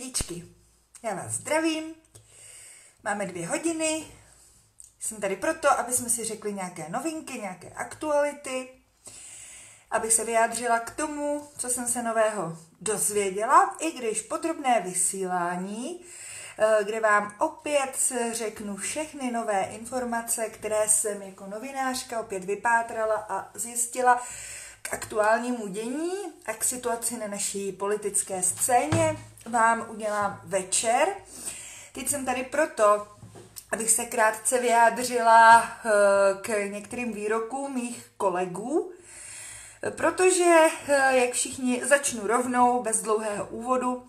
lidičky, já vás zdravím, máme 2 hodiny, jsem tady proto, aby jsme si řekli nějaké novinky, nějaké aktuality, abych se vyjádřila k tomu, co jsem se nového dozvěděla, i když podrobné vysílání, kde vám opět řeknu všechny nové informace, které jsem jako novinářka opět vypátrala a zjistila k aktuálnímu dění a k situaci na naší politické scéně, vám udělám večer. Teď jsem tady proto, abych se krátce vyjádřila k některým výrokům mých kolegů, protože, jak všichni, začnu rovnou, bez dlouhého úvodu,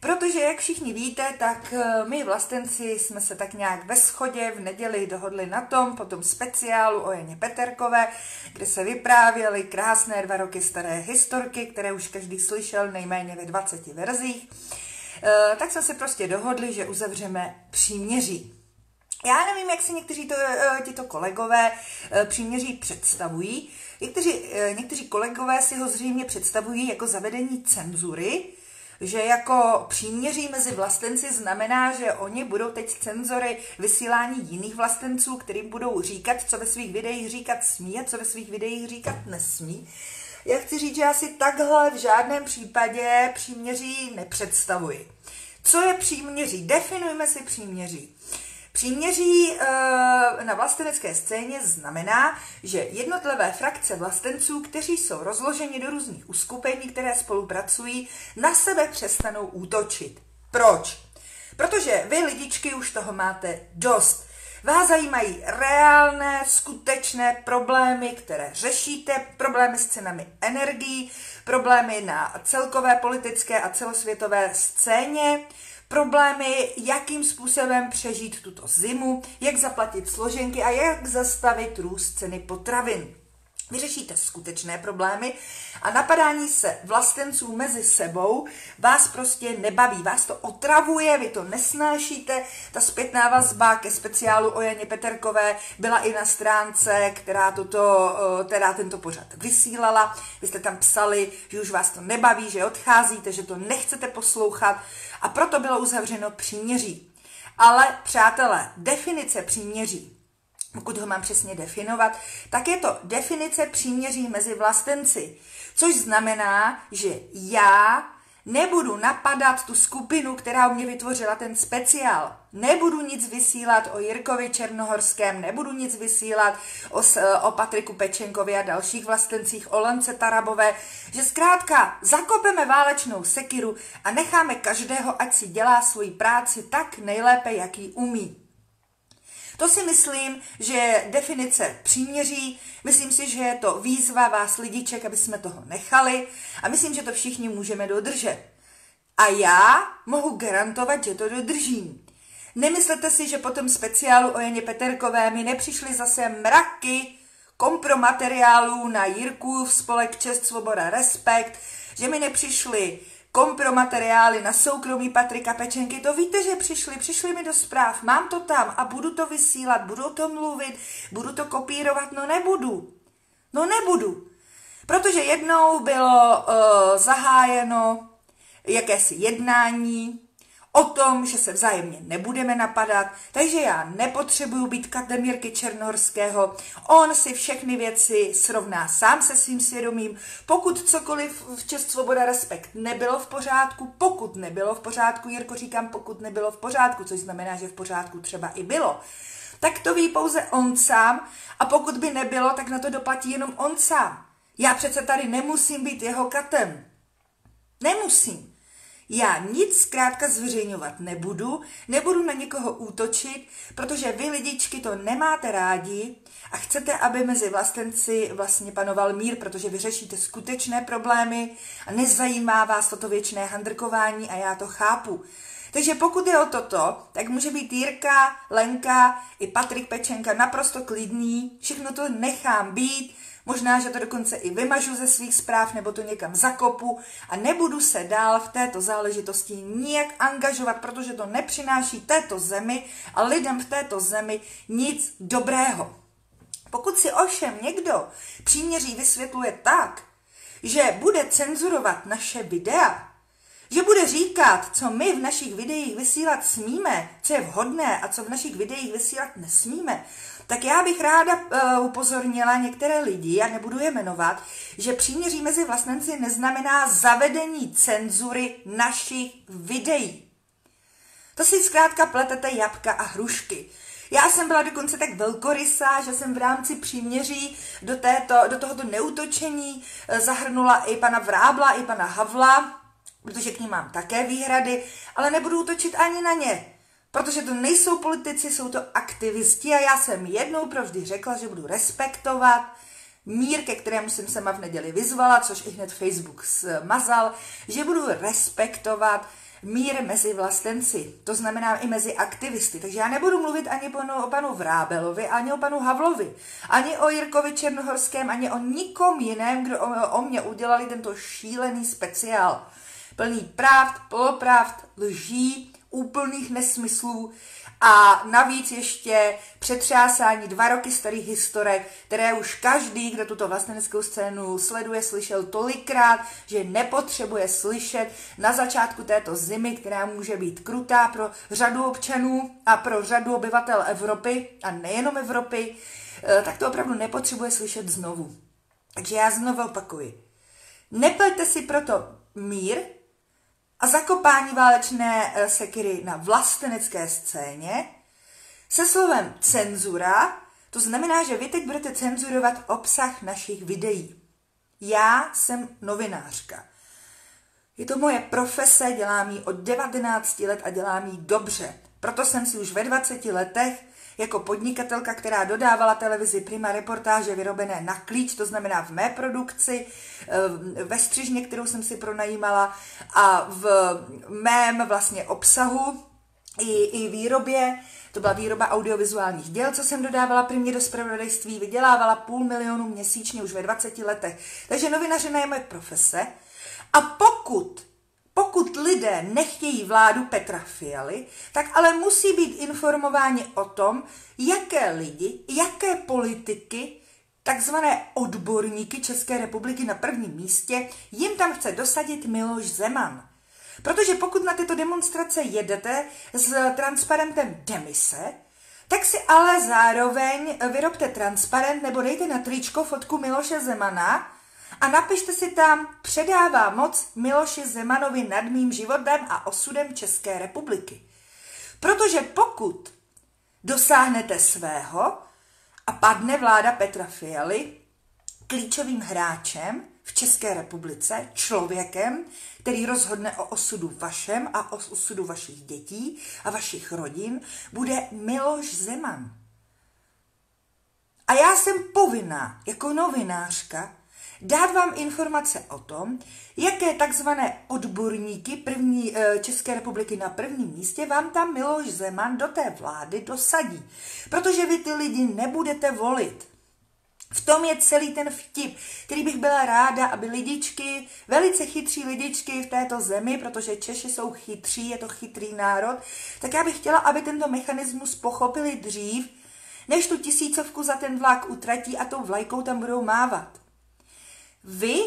protože, jak všichni víte, tak my vlastenci jsme se tak nějak ve shodě v neděli dohodli na tom, po tom speciálu o Janě Peterkové, kde se vyprávěly krásné 2 roky staré historky, které už každý slyšel nejméně ve 20 verzích, tak jsme se prostě dohodli, že uzavřeme příměří. Já nevím, jak si někteří tito kolegové příměří představují. Někteří kolegové si ho zřejmě představují jako zavedení cenzury, že jako příměří mezi vlastenci znamená, že oni budou teď cenzory vysílání jiných vlastenců, kterým budou říkat, co ve svých videích říkat smí a co ve svých videích říkat nesmí. Já chci říct, že já si takhle v žádném případě příměří nepředstavuji. Co je příměří? Definujme si příměří. Příměří na vlastenecké scéně znamená, že jednotlivé frakce vlastenců, kteří jsou rozloženi do různých uskupení, které spolupracují, na sebe přestanou útočit. Proč? Protože vy, lidičky, už toho máte dost. Vás zajímají reálné, skutečné problémy, které řešíte, problémy s cenami energií, problémy na celkové politické a celosvětové scéně, problémy, jakým způsobem přežít tuto zimu, jak zaplatit složenky a jak zastavit růst ceny potravin. Vyřešíte skutečné problémy a napadání se vlastenců mezi sebou vás prostě nebaví, vás to otravuje, vy to nesnášíte. Ta zpětná vazba ke speciálu o Janě Peterkové byla i na stránce, která tento pořad vysílala. Vy jste tam psali, že už vás to nebaví, že odcházíte, že to nechcete poslouchat a proto bylo uzavřeno příměří. Ale přátelé, definice příměří, pokud ho mám přesně definovat, tak je to definice příměří mezi vlastenci, což znamená, že já nebudu napadat tu skupinu, která u mě vytvořila ten speciál. Nebudu nic vysílat o Jirkovi Černohorském, nebudu nic vysílat o Patriku Pečenkovi a dalších vlastencích, o Lence Tarabové, že zkrátka zakopeme válečnou sekiru a necháme každého, ať si dělá svoji práci tak nejlépe, jak ji umí. To si myslím, že je definice příměří, myslím si, že je to výzva vás lidiček, aby jsme toho nechali a myslím, že to všichni můžeme dodržet. A já mohu garantovat, že to dodržím. Nemyslete si, že po tom speciálu o Janě Peterkové mi nepřišly zase mraky kompromateriálů na Jirkův spolek Čest, Svoboda, Respekt, že mi nepřišly kompromateriály na soukromí Patrika Pečenky, to víte, že přišly mi do zpráv, mám to tam a budu to vysílat, budu o tom mluvit, budu to kopírovat, no nebudu, protože jednou bylo zahájeno jakési jednání o tom, že se vzájemně nebudeme napadat, takže já nepotřebuju být katem Jirky Černohorského, on si všechny věci srovná sám se svým svědomím, pokud cokoliv v Čest, Svoboda, Respekt nebylo v pořádku, pokud nebylo v pořádku, Jirko, říkám, pokud nebylo v pořádku, což znamená, že v pořádku třeba i bylo, tak to ví pouze on sám a pokud by nebylo, tak na to doplatí jenom on sám. Já přece tady nemusím být jeho katem. Nemusím. Já nic zkrátka zveřejňovat nebudu na někoho útočit, protože vy lidičky to nemáte rádi a chcete, aby mezi vlastenci vlastně panoval mír, protože vy řešíte skutečné problémy a nezajímá vás toto věčné handrkování a já to chápu. Takže pokud je o toto, tak může být Jirka, Lenka i Patrik Pečenka naprosto klidný, všechno to nechám být, možná, že to dokonce i vymažu ze svých zpráv nebo to někam zakopu a nebudu se dál v této záležitosti nijak angažovat, protože to nepřináší této zemi a lidem v této zemi nic dobrého. Pokud si ovšem někdo příměří vysvětluje tak, že bude cenzurovat naše videa, že bude říkat, co my v našich videích vysílat smíme, co je vhodné a co v našich videích vysílat nesmíme, tak já bych ráda upozornila některé lidi, já nebudu je jmenovat, že příměří mezi vlastenci neznamená zavedení cenzury našich videí. To si zkrátka pletete jabka a hrušky. Já jsem byla dokonce tak velkorysá, že jsem v rámci příměří do tohoto neútočení zahrnula i pana Vrábla, i pana Havla, protože k nim mám také výhrady, ale nebudu útočit ani na ně, protože to nejsou politici, jsou to aktivisti a já jsem jednou provždy řekla, že budu respektovat mír, ke kterému jsem sama v neděli vyzvala, což i hned Facebook smazal, že budu respektovat mír mezi vlastenci, to znamená i mezi aktivisty. Takže já nebudu mluvit ani o panu Vrábelovi, ani o panu Havlovi, ani o Jirkovi Černohorském, ani o nikom jiném, kdo o mě udělali tento šílený speciál. Plný pravd, polopravd, lží, úplných nesmyslů a navíc ještě přetřásání 2 roky starých historek, které už každý, kdo tuto vlasteneckou scénu sleduje, slyšel tolikrát, že nepotřebuje slyšet na začátku této zimy, která může být krutá pro řadu občanů a pro řadu obyvatel Evropy a nejenom Evropy, tak to opravdu nepotřebuje slyšet znovu. Takže já znovu opakuji. Nepleťte si proto mír a zakopání válečné sekyry na vlastenecké scéně se slovem cenzura, to znamená, že vy teď budete cenzurovat obsah našich videí. Já jsem novinářka. Je to moje profese, dělám ji od 19 let a dělám ji dobře. Proto jsem si už ve 20 letech jako podnikatelka, která dodávala televizi Prima reportáže vyrobené na klíč, to znamená v mé produkci, ve střižně, kterou jsem si pronajímala a v mém vlastně obsahu i výrobě, to byla výroba audiovizuálních děl, co jsem dodávala Primě do zpravodajství, vydělávala 500 000 měsíčně už ve 20 letech. Takže novinařina je moje profese a pokud lidé nechtějí vládu Petra Fialy, tak ale musí být informováni o tom, jaké lidi, jaké politiky, takzvané odborníky České republiky na prvním místě, jim tam chce dosadit Miloš Zeman. Protože pokud na tyto demonstrace jedete s transparentem demise, tak si ale zároveň vyrobte transparent nebo dejte na tričko fotku Miloše Zemana a napište si tam: předává moc Miloši Zemanovi nad mým životem a osudem České republiky. Protože pokud dosáhnete svého a padne vláda Petra Fialy, klíčovým hráčem v České republice, člověkem, který rozhodne o osudu vašem a o osudu vašich dětí a vašich rodin, bude Miloš Zeman. A já jsem povinná jako novinářka dát vám informace o tom, jaké takzvané odborníky České republiky na prvním místě vám tam Miloš Zeman do té vlády dosadí. Protože vy ty lidi nebudete volit. V tom je celý ten vtip, který bych byla ráda, aby lidičky, velice chytří lidičky v této zemi, protože Češi jsou chytří, je to chytrý národ, tak já bych chtěla, aby tento mechanismus pochopili dřív, než tu 1000 za ten vlak utratí a tou vlajkou tam budou mávat. Vy,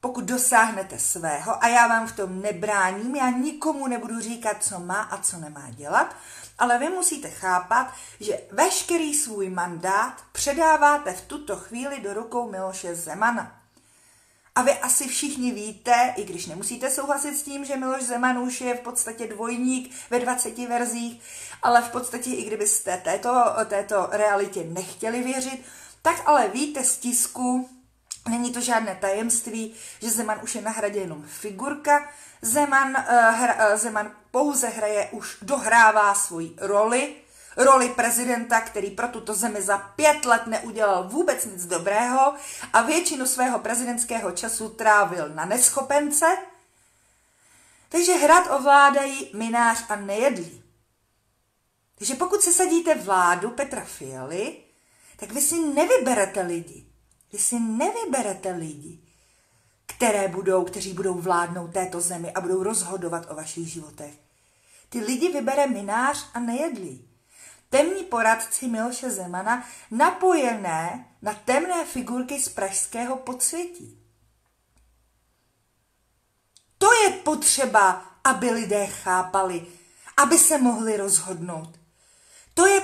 pokud dosáhnete svého, a já vám v tom nebráním, já nikomu nebudu říkat, co má a co nemá dělat, ale vy musíte chápat, že veškerý svůj mandát předáváte v tuto chvíli do rukou Miloše Zemana. A vy asi všichni víte, i když nemusíte souhlasit s tím, že Miloš Zeman už je v podstatě dvojník ve 20 verzích, ale v podstatě i kdybyste této realitě nechtěli věřit, tak ale víte z tisku, není to žádné tajemství, že Zeman už je na Hradě jenom figurka. Zeman pouze dohrává svoji roli prezidenta, který pro tuto zemi za 5 let neudělal vůbec nic dobrého a většinu svého prezidentského času trávil na neschopence. Takže hrad ovládají Mynář a Nejedlý. Takže pokud se sadíte vládu Petra Fialy, tak vy si nevyberete lidi. Vy si nevyberete lidi, kteří budou vládnout této zemi a budou rozhodovat o vašich životech. Ty lidi vybere Mynář a Nejedlý. Temní poradci Miloše Zemana napojené na temné figurky z pražského podsvětí. To je potřeba, aby lidé chápali, aby se mohli rozhodnout. To je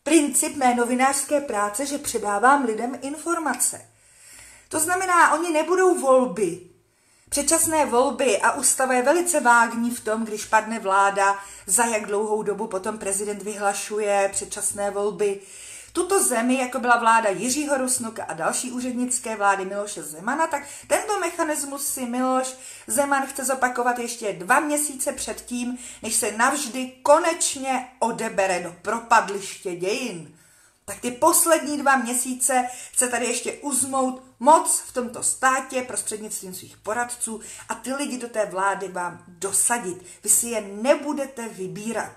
princip mé novinářské práce, že předávám lidem informace. To znamená, oni nebudou volby, předčasné volby a ústava je velice vágní v tom, když padne vláda, za jak dlouhou dobu potom prezident vyhlašuje předčasné volby. Tuto zemi, jako byla vláda Jiřího Rusnoka a další úřednické vlády Miloše Zemana, tak tento mechanismus si Miloš Zeman chce zopakovat ještě 2 měsíce předtím, než se navždy konečně odebere do propadliště dějin. Tak ty poslední 2 měsíce chce tady ještě uzmout moc v tomto státě prostřednictvím svých poradců a ty lidi do té vlády vám dosadit. Vy si je nebudete vybírat.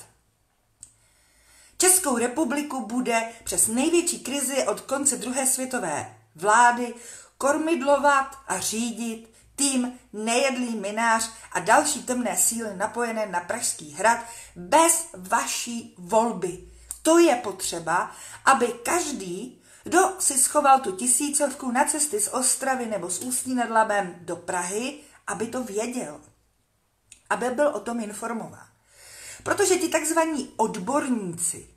Českou republiku bude přes největší krizi od konce druhé světové vlády kormidlovat a řídit tým Nejedlý minář a další temné síly napojené na Pražský hrad bez vaší volby. To je potřeba, aby každý, kdo si schoval tu 1000 na cesty z Ostravy nebo z Ústí nad Labem do Prahy, aby to věděl, aby byl o tom informován. Protože ti takzvaní odborníci,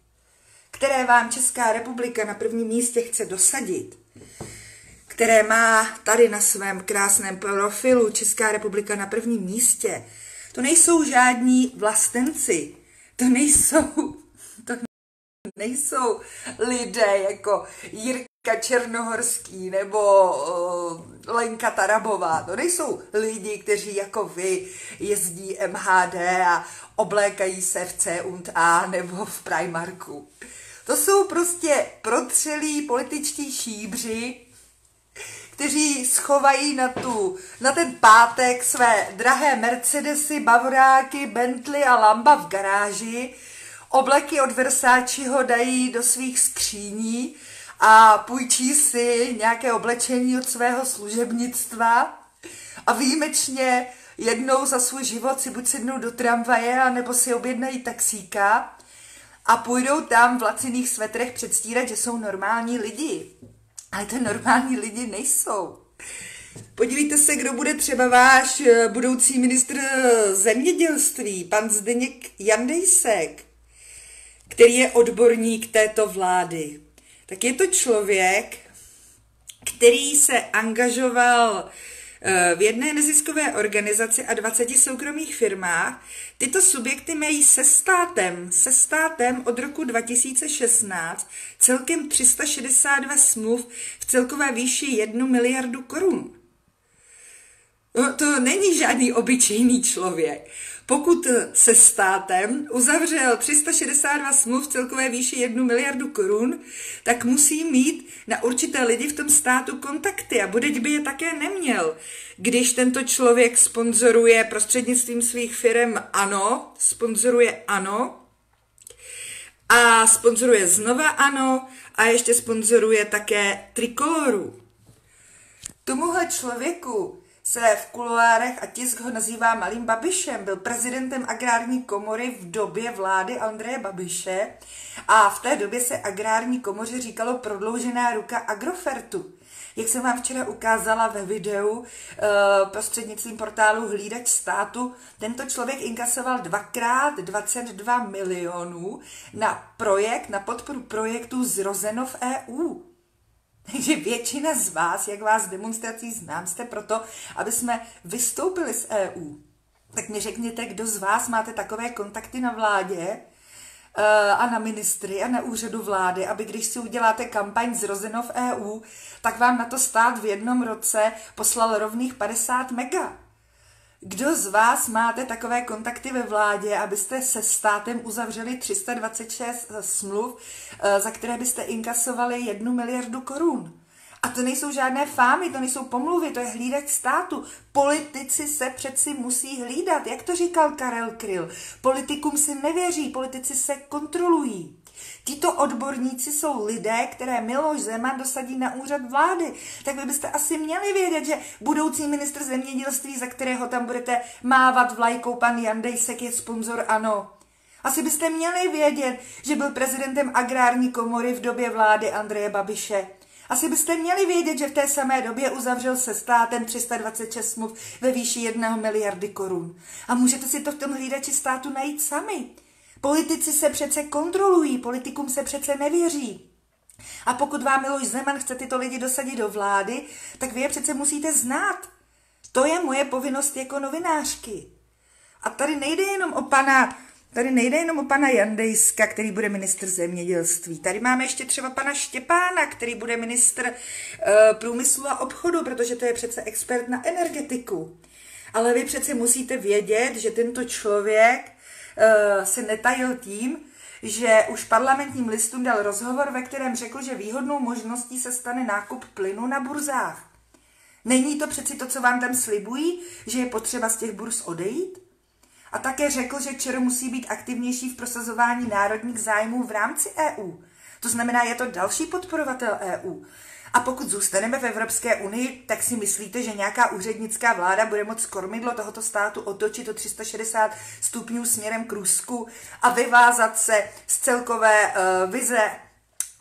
které vám Česká republika na prvním místě chce dosadit, které má tady na svém krásném profilu Česká republika na prvním místě, to nejsou žádní vlastenci, to nejsou lidé jako Jirka Černohorský nebo Lenka Tarabová. To nejsou lidi, kteří jako vy jezdí MHD a oblékají se v C&A nebo v Primarku. To jsou prostě protřelí političtí šíbři, kteří schovají na ten pátek své drahé Mercedesy, Bavoráky, Bentley a Lamba v garáži, obleky od Versaceho dají do svých skříní a půjčí si nějaké oblečení od svého služebnictva a výjimečně jednou za svůj život si buď sednou do tramvaje, anebo si objednají taxíka a půjdou tam v laciných svetrech předstírat, že jsou normální lidi. Ale to normální lidi nejsou. Podívejte se, kdo bude třeba váš budoucí ministr zemědělství, pan Zdeněk Jandejsek, který je odborník této vlády. Tak je to člověk, který se angažoval v jedné neziskové organizaci a 20 soukromých firmách. Tyto subjekty mají se státem od roku 2016 celkem 362 smluv v celkové výši 1 miliardu korun. No, to není žádný obyčejný člověk. Pokud se státem uzavřel 362 smluv v celkové výši 1 miliardu korun, tak musí mít na určité lidi v tom státu kontakty a budeť by je také neměl. Když tento člověk sponzoruje prostřednictvím svých firem ANO, sponzoruje ANO a sponzoruje znova ANO a ještě sponzoruje také Trikoloru. Tomuhle člověku se v kuloárech a tisk ho nazývá Malým Babišem. Byl prezidentem agrární komory v době vlády Andreje Babiše a v té době se agrární komoře říkalo prodloužená ruka Agrofertu. Jak jsem vám včera ukázala ve videu prostřednictvím portálu Hlídač státu, tento člověk inkasoval 2x 22 milionů na podporu projektu Zrozeno v EU. Takže většina z vás, jak vás demonstrací znám, jste proto, aby jsme vystoupili z EU. Tak mi řekněte, kdo z vás máte takové kontakty na vládě a na ministry a na úřadu vlády, aby když si uděláte kampaň Zrozeno v EU, tak vám na to stát v jednom roce poslal rovných 50 mega. Kdo z vás máte takové kontakty ve vládě, abyste se státem uzavřeli 326 smluv, za které byste inkasovali 1 miliardu korun? A to nejsou žádné fámy, to nejsou pomluvy, to je hlídač státu. Politici se přeci musí hlídat, jak to říkal Karel Kryl. Politikům se nevěří, politici se kontrolují. Tito odborníci jsou lidé, které Miloš Zeman dosadí na úřad vlády. Tak vy byste asi měli vědět, že budoucí ministr zemědělství, za kterého tam budete mávat vlajkou, pan Jandejsek, je sponzor ANO. Asi byste měli vědět, že byl prezidentem agrární komory v době vlády Andreje Babiše. Asi byste měli vědět, že v té samé době uzavřel se státem 326 smluv ve výši 1 miliardy korun. A můžete si to v tom hlídači státu najít sami. Politici se přece kontrolují, politikům se přece nevěří. A pokud vám Miloš Zeman chce tyto lidi dosadit do vlády, tak vy je přece musíte znát. To je moje povinnost jako novinářky. A tady nejde jenom o pana Jandejska, který bude ministr zemědělství. Tady máme ještě třeba pana Štěpána, který bude ministr průmyslu a obchodu, protože to je přece expert na energetiku. Ale vy přece musíte vědět, že tento člověk se netajil tím, že už Parlamentním listům dal rozhovor, ve kterém řekl, že výhodnou možností se stane nákup plynu na burzách. Není to přeci to, co vám tam slibují, že je potřeba z těch burz odejít? A také řekl, že ČR musí být aktivnější v prosazování národních zájmů v rámci EU. To znamená, je to další podporovatel EU. A pokud zůstaneme v Evropské unii, tak si myslíte, že nějaká úřednická vláda bude moct kormidlo tohoto státu otočit o 360 stupňů směrem k Rusku a vyvázat se z celkové vize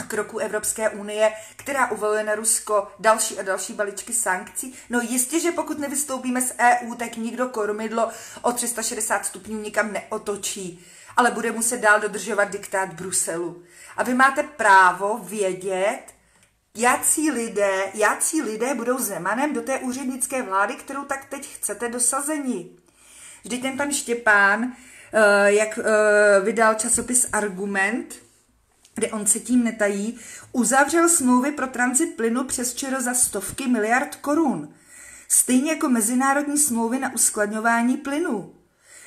kroku Evropské unie, která uvaluje na Rusko další a další balíčky sankcí? No jistě, že pokud nevystoupíme z EU, tak nikdo kormidlo o 360 stupňů nikam neotočí, ale bude muset dál dodržovat diktát Bruselu. A vy máte právo vědět, jací lidé budou Zemanem do té úřednické vlády, kterou tak teď chcete dosazeni. Vždyť ten pan Štěpán, jak vydal časopis Argument, kde on se tím netají, uzavřel smlouvy pro tranzit plynu přes ČR za stovky miliard korun. Stejně jako mezinárodní smlouvy na uskladňování plynu.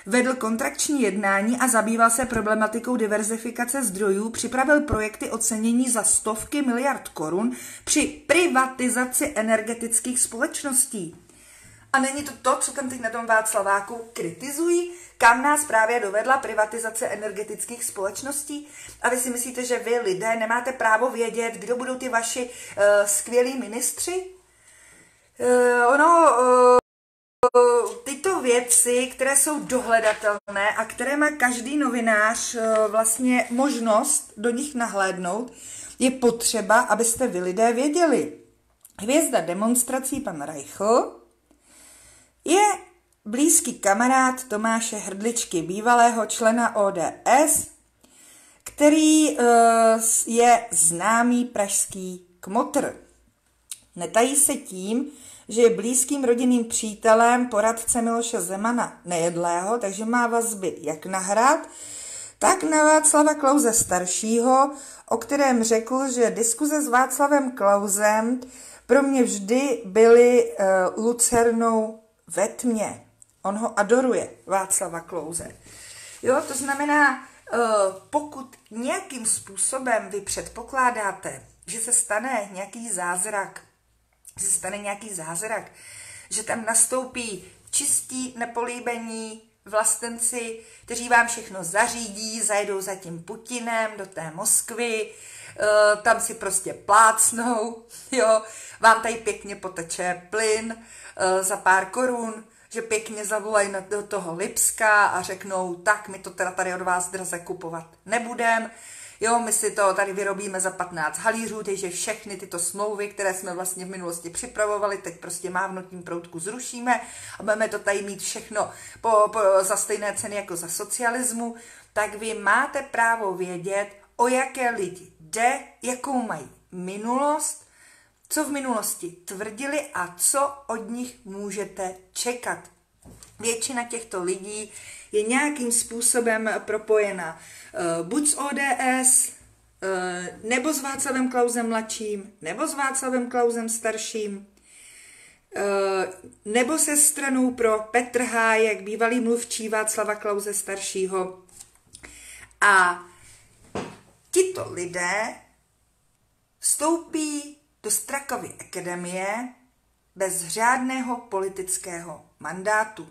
Vedl kontrakční jednání a zabýval se problematikou diverzifikace zdrojů, připravil projekty ocenění za stovky miliard korun při privatizaci energetických společností. A není to to, co tam teď na tom Václaváku kritizují, kam nás právě dovedla privatizace energetických společností? A vy si myslíte, že vy lidé nemáte právo vědět, kdo budou ty vaši skvělí ministři? Tyto věci, které jsou dohledatelné a které má každý novinář vlastně možnost do nich nahlédnout, je potřeba, abyste vy lidé věděli. Hvězda demonstrací pan Reichl je blízký kamarád Tomáše Hrdličky, bývalého člena ODS, který je známý pražský kmotr. Netají se tím, že je blízkým rodinným přítelem poradce Miloše Zemana Nejedlého, takže má vazby jak na Hrad, tak na Václava Klause staršího, o kterém řekl, že diskuze s Václavem Klausem pro mě vždy byly lucernou ve tmě. On ho adoruje, Václava Klause. Jo, to znamená, pokud nějakým způsobem vy předpokládáte, že se stane nějaký zázrak, že tam nastoupí čistí, nepolíbení vlastenci, kteří vám všechno zařídí, zajedou za tím Putinem do té Moskvy, tam si prostě plácnou, jo, vám tady pěkně poteče plyn za pár korun, že pěkně zavolají do toho Lipska a řeknou, tak my to teda tady od vás draze kupovat nebudem, jo, my si to tady vyrobíme za 15 halířů, takže všechny tyto smlouvy, které jsme vlastně v minulosti připravovali, teď prostě mávnutím proutku zrušíme a budeme to tady mít všechno za stejné ceny jako za socialismu, tak vy máte právo vědět, o jaké lidi jde, jakou mají minulost, co v minulosti tvrdili a co od nich můžete čekat. Většina těchto lidí je nějakým způsobem propojena buď s ODS, nebo s Václavem Klausem mladším, nebo s Václavem Klausem starším, nebo se stranou pro Petr Hájek, bývalý mluvčí Václava Klause staršího. A tito lidé vstoupí do Strakovy akademie bez řádného politického mandátu.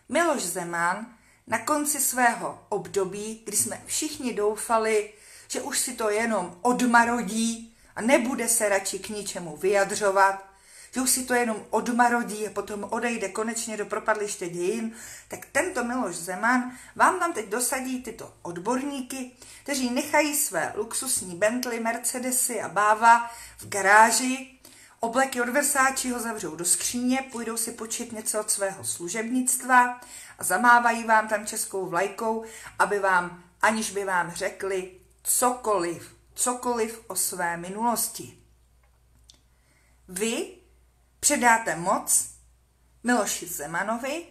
Miloš Zeman na konci svého období, kdy jsme všichni doufali, že už si to jenom odmarodí a nebude se radši k ničemu vyjadřovat, že už si to jenom odmarodí a potom odejde konečně do propadliště dějin, tak tento Miloš Zeman vám tam teď dosadí tyto odborníky, kteří nechají své luxusní Bentley, Mercedesy a Báva v garáži, obleky od Versace ho zavřou do skříně, půjdou si počít něco od svého služebnictva a zamávají vám tam českou vlajkou, aby vám, aniž by vám řekli cokoliv o své minulosti. Vy předáte moc Miloši Zemanovi,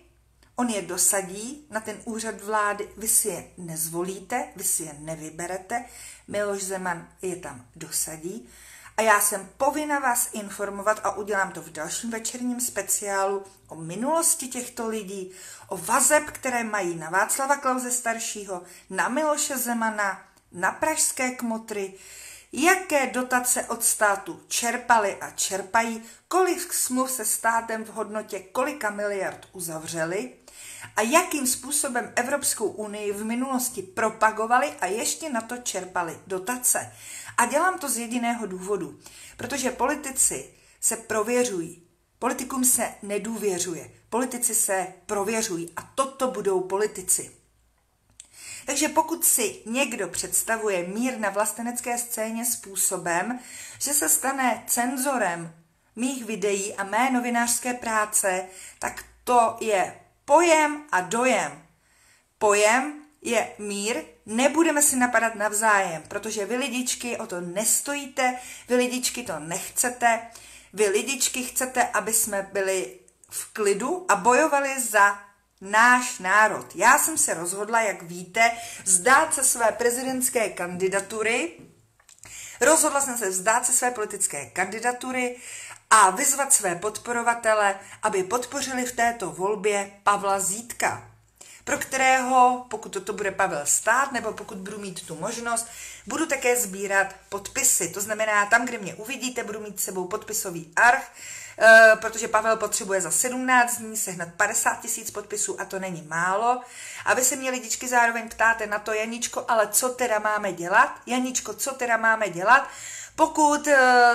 on je dosadí na ten úřad vlády, vy si je nezvolíte, vy si je nevyberete, Miloš Zeman je tam dosadí a já jsem povinna vás informovat a udělám to v dalším večerním speciálu o minulosti těchto lidí, o vazeb, které mají na Václava Klause staršího, na Miloše Zemana, na pražské kmotry, jaké dotace od státu čerpali a čerpají, kolik smluv se státem v hodnotě kolika miliard uzavřeli a jakým způsobem Evropskou unii v minulosti propagovali a ještě na to čerpali dotace. A dělám to z jediného důvodu, protože politici se prověřují, politikům se nedůvěřuje, politici se prověřují a toto budou politici. Takže pokud si někdo představuje mír na vlastenecké scéně způsobem, že se stane cenzorem mých videí a mé novinářské práce, tak to je pojem a dojem. Pojem je mír, nebudeme si napadat navzájem, protože vy lidičky o to nestojíte, vy lidičky to nechcete, vy lidičky chcete, aby jsme byli v klidu a bojovali za náš národ. Já jsem se rozhodla, jak víte, vzdát se své prezidentské kandidatury, rozhodla jsem se vzdát se své politické kandidatury a vyzvat své podporovatele, aby podpořili v této volbě Pavla Zítka, pro kterého, pokud toto bude Pavel stát, nebo pokud budu mít tu možnost, budu také sbírat podpisy. To znamená, tam, kde mě uvidíte, budu mít s sebou podpisový arch, protože Pavel potřebuje za 17 dní sehnat 50 000 podpisů a to není málo. A vy se mě lidičky zároveň ptáte na to, Janičko, ale co teda máme dělat? Janičko, co teda máme dělat? Pokud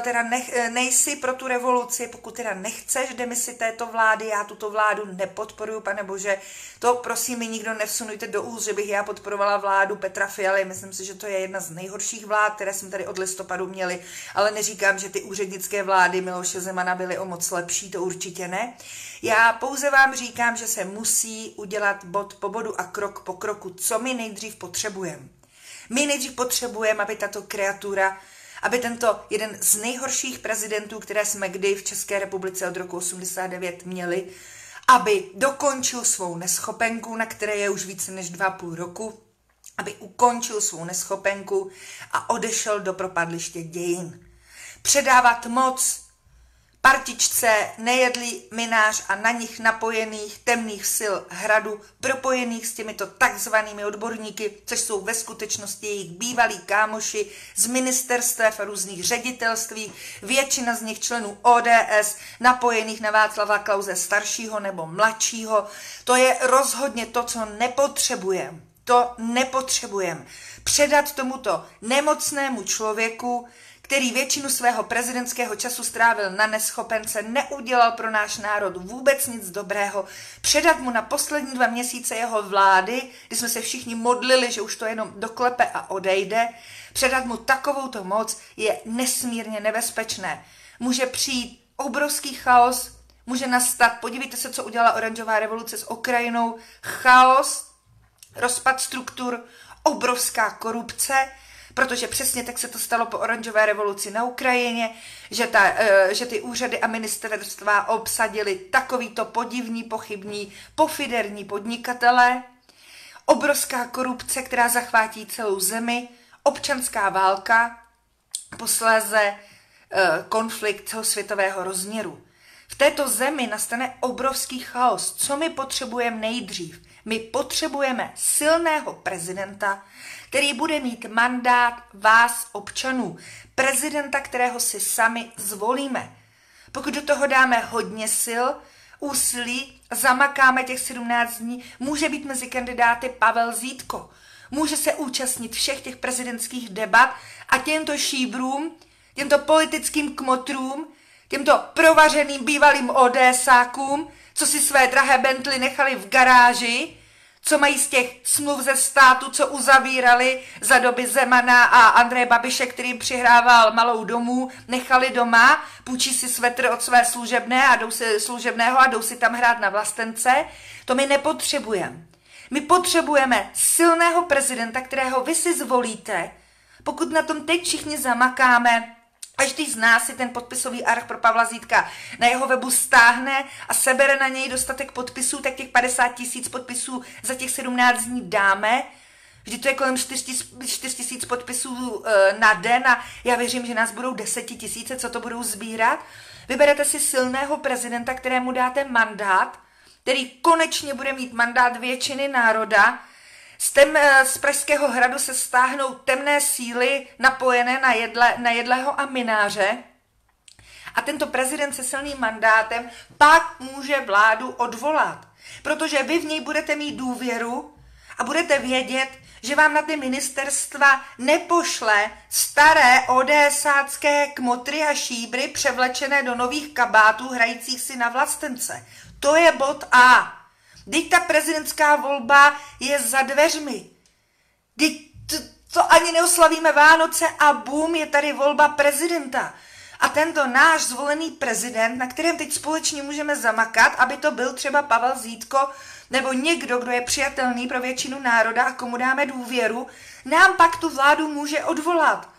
teda nejsi pro tu revoluci, pokud teda nechceš demisi této vlády, já tuto vládu nepodporuju, pane bože, to prosím mi nikdo nevsunujte do úst, že bych já podporovala vládu Petra Fialy, myslím si, že to je jedna z nejhorších vlád, které jsme tady od listopadu měli, ale neříkám, že ty úřednické vlády Miloše Zemana byly o moc lepší, to určitě ne. Já pouze vám říkám, že se musí udělat bod po bodu a krok po kroku, co my nejdřív potřebujeme. My nejdřív potřebujeme, aby tato kreatura, aby tento jeden z nejhorších prezidentů, které jsme kdy v České republice od roku 89 měli, aby dokončil svou neschopenku, na které je už více než 2,5 roku, aby ukončil svou neschopenku a odešel do propadliště dějin. Předávat moc partičce nejedlý minář a na nich napojených temných sil hradu, propojených s těmito takzvanými odborníky, což jsou ve skutečnosti jejich bývalí kámoši z ministerstev a různých ředitelství, většina z nich členů ODS, napojených na Václava Klause staršího nebo mladšího. To je rozhodně to, co nepotřebujeme. To nepotřebujeme. Předat tomuto nemocnému člověku, který většinu svého prezidentského času strávil na neschopence, neudělal pro náš národ vůbec nic dobrého, předat mu na poslední 2 měsíce jeho vlády, kdy jsme se všichni modlili, že už to jenom doklepe a odejde, předat mu takovouto moc je nesmírně nebezpečné. Může přijít obrovský chaos, může nastat, podívejte se, co udělala oranžová revoluce s Ukrajinou, chaos, rozpad struktur, obrovská korupce, protože přesně tak se to stalo po oranžové revoluci na Ukrajině, že ty úřady a ministerstva obsadili takovýto podivní, pochybní, pofiderní podnikatelé, obrovská korupce, která zachvátí celou zemi, občanská válka, posléze konflikt celosvětového rozměru. V této zemi nastane obrovský chaos. Co my potřebujeme nejdřív? My potřebujeme silného prezidenta, který bude mít mandát vás, občanů. Prezidenta, kterého si sami zvolíme. Pokud do toho dáme hodně sil, úsilí, zamakáme těch 17 dní, může být mezi kandidáty Pavel Zítko. Může se účastnit všech těch prezidentských debat a těmto šíbrům, těmto politickým kmotrům, těmto provařeným bývalým ODSákům, co si své drahé Bentley nechali v garáži, co mají z těch smluv ze státu, co uzavírali za doby Zemana a Andreje Babiše, který přihrával malou domů, nechali doma, půjčí si svetr od své služebného a jdou si tam hrát na vlastence. To my nepotřebujeme. My potřebujeme silného prezidenta, kterého vy si zvolíte. Pokud na tom teď všichni zamakáme, každý z nás si ten podpisový arch pro Pavla Zítka na jeho webu stáhne a sebere na něj dostatek podpisů, tak těch 50 000 podpisů za těch 17 dní dáme. Vždy to je kolem 4 000 podpisů na den a já věřím, že nás budou 10 000, co to budou sbírat. Vyberete si silného prezidenta, kterému dáte mandát, který konečně bude mít mandát většiny národa. Z Pražského hradu se stáhnou temné síly napojené na Jedlého a Mináře a tento prezident se silným mandátem pak může vládu odvolat, protože vy v něj budete mít důvěru a budete vědět, že vám na ty ministerstva nepošle staré ODSácké kmotry a šíbry převlečené do nových kabátů hrajících si na vlastence. To je bod A. Vždyť ta prezidentská volba je za dveřmi. Vždyť to ani neoslavíme Vánoce a bum, je tady volba prezidenta. A tento náš zvolený prezident, na kterém teď společně můžeme zamakat, aby to byl třeba Pavel Zítko nebo někdo, kdo je přijatelný pro většinu národa a komu dáme důvěru, nám pak tu vládu může odvolat.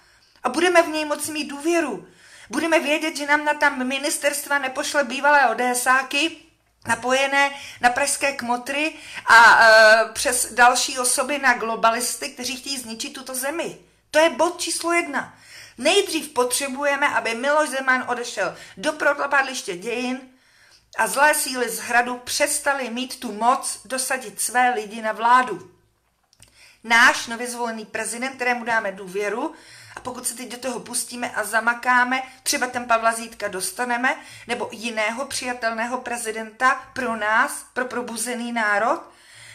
A budeme v něj moci mít důvěru. Budeme vědět, že nám na tam ministerstva nepošle bývalé ODSáky, napojené na pražské kmotry a přes další osoby na globalisty, kteří chtějí zničit tuto zemi. To je bod číslo 1. Nejdřív potřebujeme, aby Miloš Zeman odešel do propadliště dějin a zlé síly z hradu přestaly mít tu moc dosadit své lidi na vládu. Náš nově zvolený prezident, kterému dáme důvěru, a pokud se teď do toho pustíme a zamakáme, třeba ten Pavla Zítka dostaneme, nebo jiného přijatelného prezidenta pro nás, pro probuzený národ,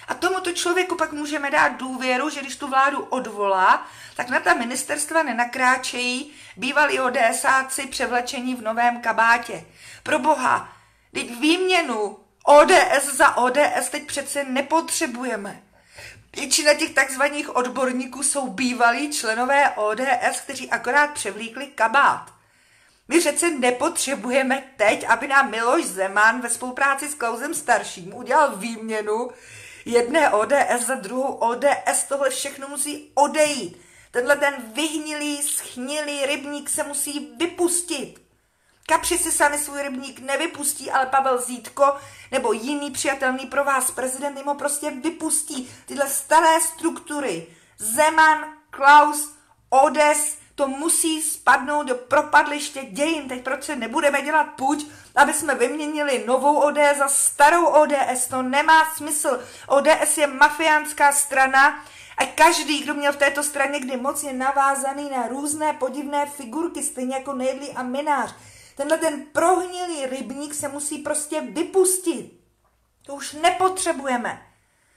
a tomuto člověku pak můžeme dát důvěru, že když tu vládu odvolá, tak na ta ministerstva nenakráčejí bývalí ODSáci převlečení v novém kabátě. Pro boha, teď výměnu ODS za ODS teď přece nepotřebujeme. Většina těch takzvaných odborníků jsou bývalí členové ODS, kteří akorát převlíkli kabát. My přece nepotřebujeme teď, aby nám Miloš Zeman ve spolupráci s Klausem starším udělal výměnu jedné ODS za druhou ODS. Tohle všechno musí odejít. Tenhle ten vyhnilý, schnilý rybník se musí vypustit. Kapři si sami svůj rybník nevypustí, ale Pavel Zítko nebo jiný přijatelný pro vás prezident jim ho prostě vypustí. Tyhle staré struktury, Zeman, Klaus, ODS, to musí spadnout do propadliště dějin. Teď proč se nebudeme dělat puč, aby jsme vyměnili novou ODS za starou ODS. To nemá smysl. ODS je mafiánská strana a každý, kdo měl v této straně kdy moc, je navázaný na různé podivné figurky, stejně jako Nejedlý a Minář. Tenhle ten prohnilý rybník se musí prostě vypustit. To už nepotřebujeme.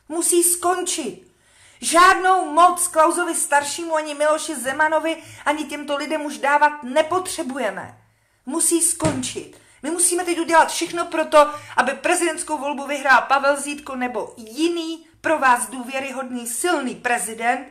Musí skončit. Žádnou moc Klausovi staršímu, ani Miloši Zemanovi, ani těmto lidem už dávat nepotřebujeme. Musí skončit. My musíme teď udělat všechno pro to, aby prezidentskou volbu vyhrál Pavel Zítko nebo jiný pro vás důvěryhodný silný prezident,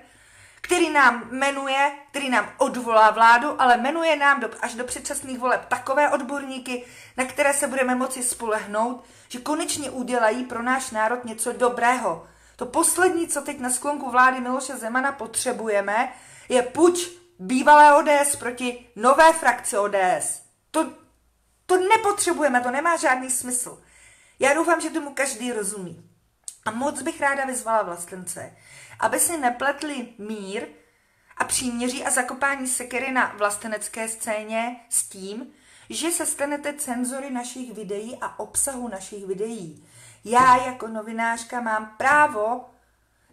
který nám jmenuje, který nám odvolá vládu, ale jmenuje nám až do předčasných voleb takové odborníky, na které se budeme moci spolehnout, že konečně udělají pro náš národ něco dobrého. To poslední, co teď na sklonku vlády Miloše Zemana potřebujeme, je puč bývalé ODS proti nové frakci ODS. To nepotřebujeme, to nemá žádný smysl. Já doufám, že tomu každý rozumí. A moc bych ráda vyzvala vlastence, aby si nepletli mír a příměří a zakopání sekery na vlastenecké scéně s tím, že se stanete cenzory našich videí a obsahu našich videí. Já jako novinářka mám právo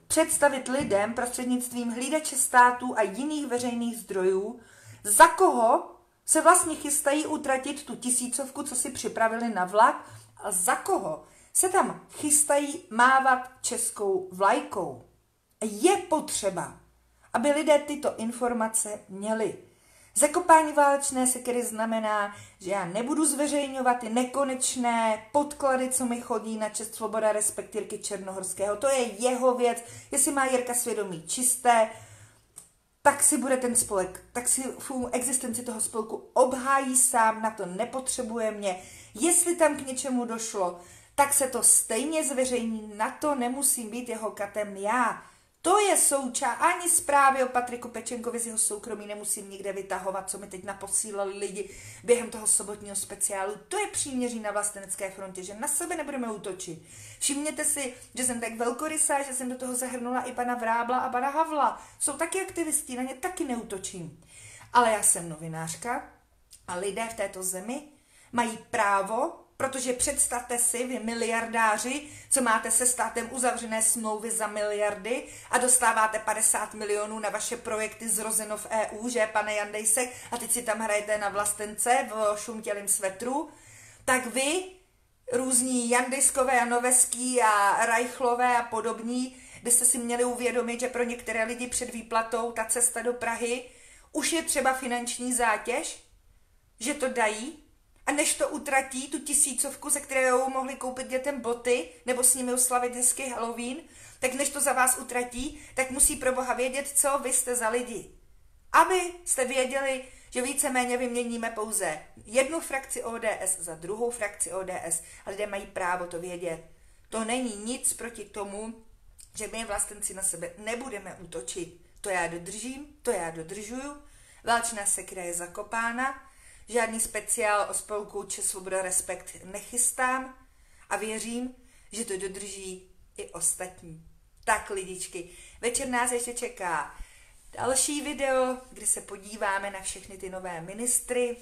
představit lidem prostřednictvím hlídače států a jiných veřejných zdrojů, za koho se vlastně chystají utratit tu 1000, co si připravili na vlak, a za koho se tam chystají mávat českou vlajkou. Je potřeba, aby lidé tyto informace měli. Zakopání válečné sekery znamená, že já nebudu zveřejňovat ty nekonečné podklady, co mi chodí na čest, svoboda, respekt Jirky Černohorského. To je jeho věc. Jestli má Jirka svědomí čisté, tak si bude ten spolek, tak si existenci toho spolku obhájí sám, na to nepotřebuje mě. Jestli tam k něčemu došlo, tak se to stejně zveřejní, na to nemusím být jeho katem já. To je součást, ani zprávy o Patriku Pečenkovi z jeho soukromí nemusím nikde vytahovat, co mi teď naposílali lidi během toho sobotního speciálu. To je příměří na vlastenecké frontě, že na sebe nebudeme útočit. Všimněte si, že jsem tak velkorysá, že jsem do toho zahrnula i pana Vrábla a pana Havla. Jsou taky aktivisti, na ně taky neútočím. Ale já jsem novinářka a lidé v této zemi mají právo, protože představte si, vy miliardáři, co máte se státem uzavřené smlouvy za miliardy a dostáváte 50 milionů na vaše projekty zrozeno v EU, že, pane Jandejsek, a teď si tam hrajete na vlastence v šumtělým svetru, tak vy, různí Jandejskové a Noveský a Reichlové a podobní, byste si měli uvědomit, že pro některé lidi před výplatou ta cesta do Prahy už je třeba finanční zátěž, že to dají, a než to utratí, tu 1000, se kterou mohli koupit dětem boty, nebo s nimi oslavit hezký Halloween, tak než to za vás utratí, tak musí pro Boha vědět, co vy jste za lidi. Aby jste věděli, že víceméně vyměníme pouze jednu frakci ODS za druhou frakci ODS a lidé mají právo to vědět. To není nic proti tomu, že my vlastenci na sebe nebudeme útočit. To já dodržím, to já dodržuju, válečná sekera je zakopána, žádný speciál o spolku Čest, svoboda, respekt nechystám a věřím, že to dodrží i ostatní. Tak lidičky, večer nás ještě čeká další video, kde se podíváme na všechny ty nové ministry,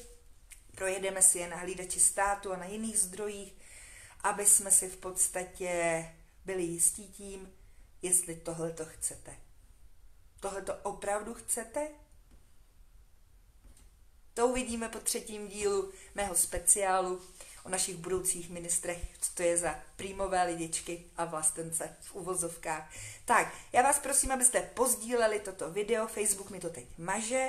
projedeme si je na hlídači státu a na jiných zdrojích, aby jsme si v podstatě byli jistí tím, jestli tohleto chcete. Tohleto opravdu chcete? To uvidíme po 3. dílu mého speciálu o našich budoucích ministrech, co to je za prímové lidičky a vlastence v uvozovkách. Tak, já vás prosím, abyste pozdíleli toto video, Facebook mi to teď maže,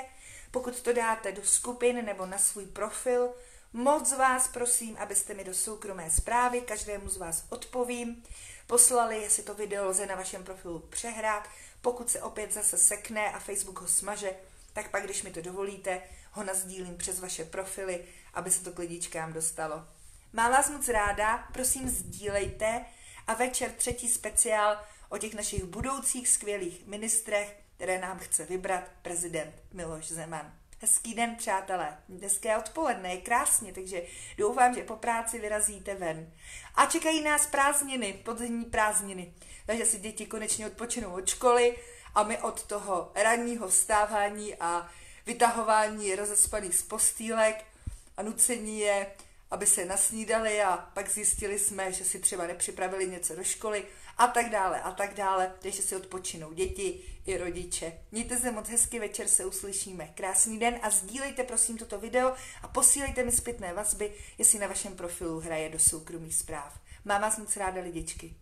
pokud to dáte do skupin nebo na svůj profil, moc vás prosím, abyste mi do soukromé zprávy, každému z vás odpovím, poslali, jestli to video lze na vašem profilu přehrát, pokud se opět zase sekne a Facebook ho smaže, tak pak, když mi to dovolíte, ho nasdílím přes vaše profily, aby se to k lidičkám dostalo. Mám vás moc ráda, prosím sdílejte a večer 3. speciál o těch našich budoucích skvělých ministrech, které nám chce vybrat prezident Miloš Zeman. Hezký den, přátelé. Hezké odpoledne, je krásně, takže doufám, že po práci vyrazíte ven. A čekají nás prázdniny, podzimní prázdniny, takže si děti konečně odpočinou od školy a my od toho ranního vstávání a vytahování rozespaných z postýlek a nucení je, aby se nasnídali a pak zjistili jsme, že si třeba nepřipravili něco do školy a tak dále, takže si odpočinou děti i rodiče. Mějte se moc hezky, večer se uslyšíme. Krásný den a sdílejte prosím toto video a posílejte mi zpětné vazby, jestli na vašem profilu hraje do soukromých zpráv. Mám vás moc ráda, lidičky.